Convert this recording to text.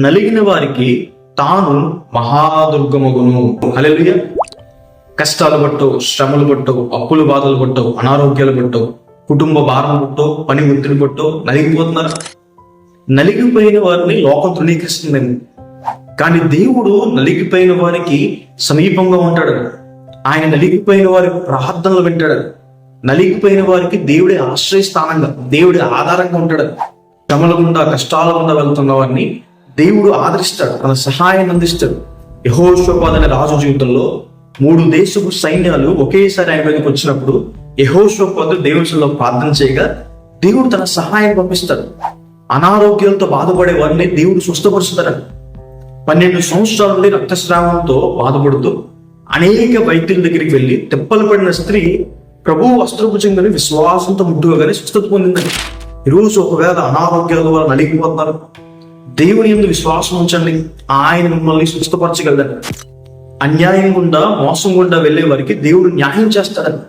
నలిగిన వారికి తాను మహాదుర్గమగును. హల్లెలూయా. కష్టాలు పట్టో, శ్రమలు పట్టో, అప్పులు బాధలు పట్టో, అనారోగ్యాలు పట్టో, కుటుంబ భారం పట్టో, పని ఒత్తిడి పట్టో నలిగిపోతున్నారు. నలిగిపోయిన వారిని లోకం తృణీకరిస్తుందండి. కానీ దేవుడు నలిగిపోయిన వారికి సమీపంగా ఉంటాడు. ఆయన నలిగిపోయిన వారికి ప్రార్థనలు వింటాడు. నలిగిపోయిన వారికి దేవుడి ఆశ్రయస్థానంగా, దేవుడి ఆధారంగా ఉంటాడు. శ్రమల గుండా, కష్టాల గుండా వెళ్తున్న వారిని దేవుడు ఆదరిస్తాడు, తన సహాయాన్ని అందిస్తాడు. యెహోషాపాతు అనే రాజు జీవితంలో 3 దేశపు సైన్యాలు ఒకేసారి ఆయన మీదకి వచ్చినప్పుడు యెహోషాపాతు దేవుడిలో ప్రార్థన చేయగా దేవుడు తన సహాయం పంపిస్తాడు. అనారోగ్యాలతో బాధపడే వారిని దేవుడు స్వస్థపరుస్తాడు. 12 సంవత్సరాల నుండి రక్తస్రావంతో బాధపడుతూ అనేక వైద్యుల దగ్గరికి వెళ్ళి తెప్పలు పడిన స్త్రీ ప్రభువు వస్త్రభుజంగాని విశ్వాసంతో ముట్టుకోగానే స్వస్థత పొందిందని. ఈరోజు ఒకవేళ అనారోగ్యాల వల్ల నలిగిపోతున్నారు, దేవుని యందు విశ్వాసం ఉంచండి, ఆయన మిమ్మల్ని స్వస్థపరచగలడు. అన్యాయం గుండా, మోసం గుండా వెళ్ళే వారికి దేవుడు న్యాయం చేస్తాడని.